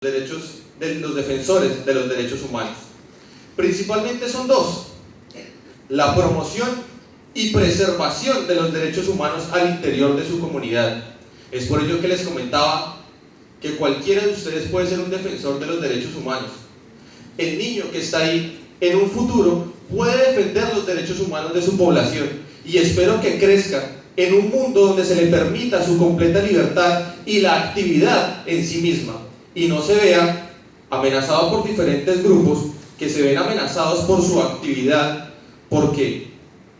derechos de los defensores de los derechos humanos. Principalmente son dos: la promoción y preservación de los derechos humanos al interior de su comunidad. Es por ello que les comentaba que cualquiera de ustedes puede ser un defensor de los derechos humanos. El niño que está ahí en un futuro puede defender los derechos humanos de su población, y espero que crezca en un mundo donde se le permita su completa libertad y la actividad en sí misma, y no se vea amenazado por diferentes grupos que se ven amenazados por su actividad, porque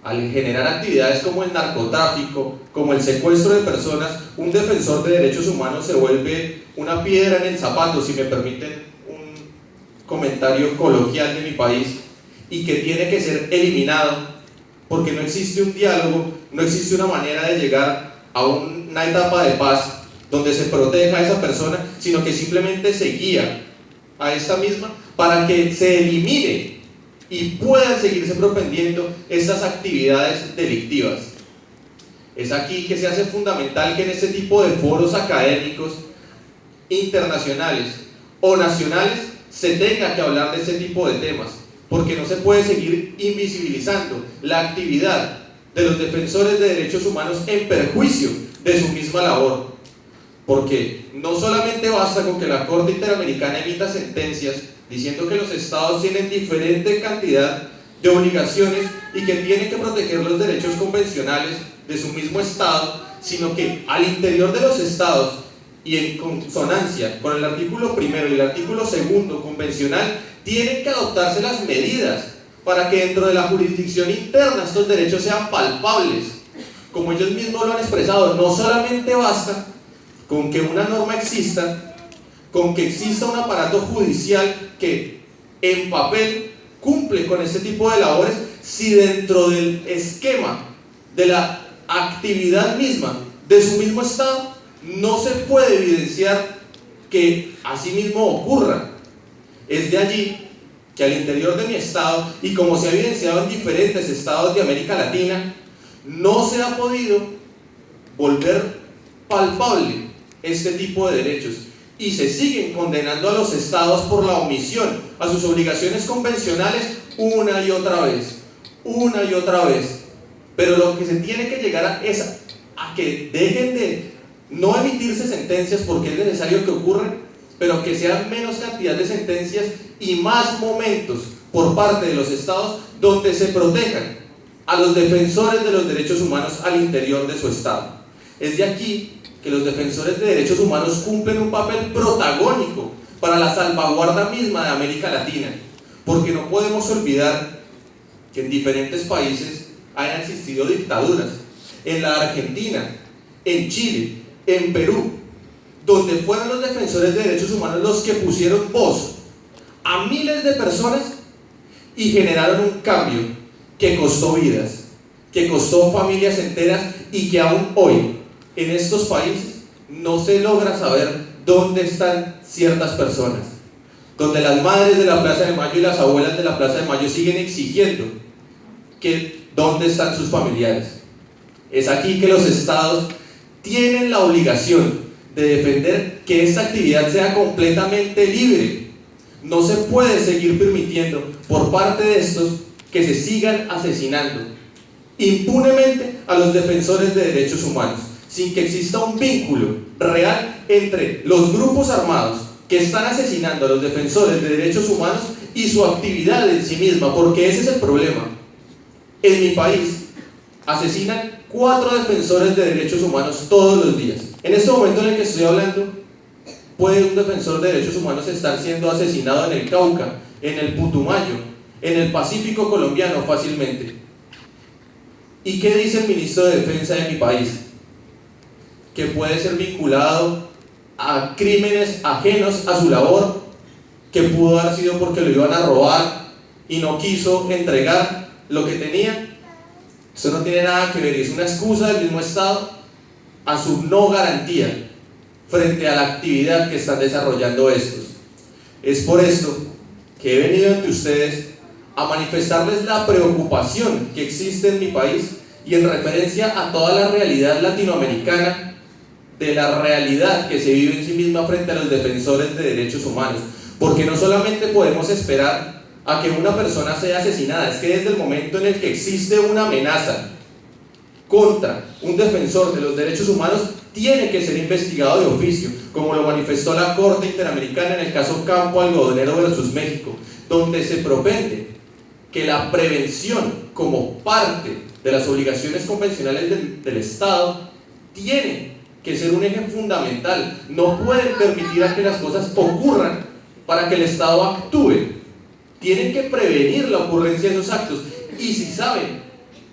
al generar actividades como el narcotráfico, como el secuestro de personas, un defensor de derechos humanos se vuelve una piedra en el zapato, si me permiten un comentario coloquial de mi país, y que tiene que ser eliminado, porque no existe un diálogo, no existe una manera de llegar a una etapa de paz donde se proteja a esa persona, sino que simplemente se guía a esta misma para que se elimine y puedan seguirse propendiendo estas actividades delictivas. Es aquí que se hace fundamental que en este tipo de foros académicos internacionales o nacionales se tenga que hablar de este tipo de temas, porque no se puede seguir invisibilizando la actividad de los defensores de derechos humanos en perjuicio de su misma labor. Porque no solamente basta con que la Corte Interamericana emita sentencias diciendo que los estados tienen diferente cantidad de obligaciones y que tienen que proteger los derechos convencionales de su mismo estado, sino que al interior de los estados y en consonancia con el artículo 1 y el artículo 2 convencional tienen que adoptarse las medidas para que dentro de la jurisdicción interna estos derechos sean palpables. Como ellos mismos lo han expresado, no solamente basta con que una norma exista, con que exista un aparato judicial que en papel cumple con este tipo de labores, si dentro del esquema de la actividad misma de su mismo estado no se puede evidenciar que así mismo ocurra. Es de allí que al interior de mi estado, y como se ha evidenciado en diferentes estados de América Latina, no se ha podido volver palpable este tipo de derechos, y se siguen condenando a los estados por la omisión a sus obligaciones convencionales una y otra vez. Pero lo que se tiene que llegar es a que dejen de no emitirse sentencias, porque es necesario que ocurran, pero que sean menos cantidad de sentencias y más momentos por parte de los estados donde se protejan a los defensores de los derechos humanos al interior de su estado. Es de aquí que los defensores de derechos humanos cumplen un papel protagónico para la salvaguarda misma de América Latina, porque no podemos olvidar que en diferentes países han existido dictaduras: en la Argentina, en Chile, en Perú, donde fueron los defensores de derechos humanos los que pusieron voz a miles de personas y generaron un cambio que costó vidas, que costó familias enteras, y que aún hoy en estos países no se logra saber dónde están ciertas personas, donde las madres de la Plaza de Mayo y las abuelas de la Plaza de Mayo siguen exigiendo que dónde están sus familiares. Es aquí que los estados tienen la obligación de defender que esta actividad sea completamente libre. No se puede seguir permitiendo por parte de estos que se sigan asesinando impunemente a los defensores de derechos humanos, sin que exista un vínculo real entre los grupos armados que están asesinando a los defensores de derechos humanos y su actividad en sí misma, porque ese es el problema. En mi país asesinan 4 defensores de derechos humanos todos los días. En este momento en el que estoy hablando, puede un defensor de derechos humanos estar siendo asesinado en el Cauca, en el Putumayo, en el Pacífico colombiano fácilmente. ¿Y qué dice el ministro de Defensa de mi país? Que puede ser vinculado a crímenes ajenos a su labor, que pudo haber sido porque lo iban a robar y no quiso entregar lo que tenía. Eso no tiene nada que ver, es una excusa del mismo Estado a su no garantía frente a la actividad que están desarrollando estos. Es por esto que he venido ante ustedes a manifestarles la preocupación que existe en mi país y en referencia a toda la realidad latinoamericana de la realidad que se vive en sí misma frente a los defensores de derechos humanos, porque no solamente podemos esperar a que una persona sea asesinada, es que desde el momento en el que existe una amenaza contra un defensor de los derechos humanos, tiene que ser investigado de oficio, como lo manifestó la Corte Interamericana en el caso Campo Algodonero versus México, donde se propende que la prevención como parte de las obligaciones convencionales del Estado tiene que ser un eje fundamental. No pueden permitir a que las cosas ocurran para que el Estado actúe. Tienen que prevenir la ocurrencia de esos actos. Y si saben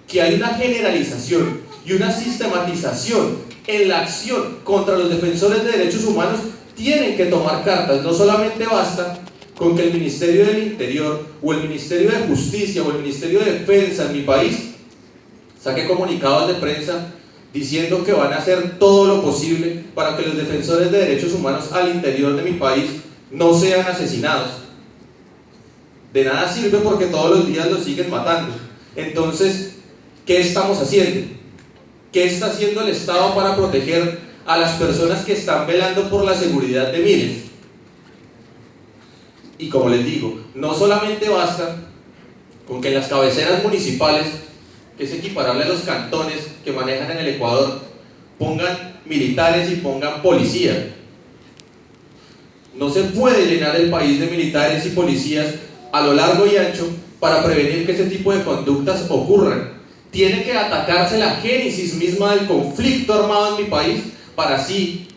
que hay una generalización y una sistematización en la acción contra los defensores de derechos humanos, tienen que tomar cartas. No solamente basta con que el Ministerio del Interior o el Ministerio de Justicia o el Ministerio de Defensa en mi país saque comunicados de prensa diciendo que van a hacer todo lo posible para que los defensores de derechos humanos al interior de mi país no sean asesinados. De nada sirve porque todos los días los siguen matando. Entonces, ¿qué estamos haciendo? ¿Qué está haciendo el Estado para proteger a las personas que están velando por la seguridad de miles? Y como les digo, no solamente basta con que en las cabeceras municipales, que es equiparable a los cantones que manejan en el Ecuador, pongan militares y pongan policía. No se puede llenar el país de militares y policías a lo largo y ancho para prevenir que ese tipo de conductas ocurran. Tiene que atacarse la génesis misma del conflicto armado en mi país para así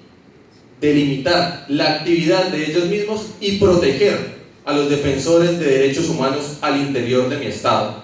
delimitar la actividad de ellos mismos y proteger a los defensores de derechos humanos al interior de mi Estado.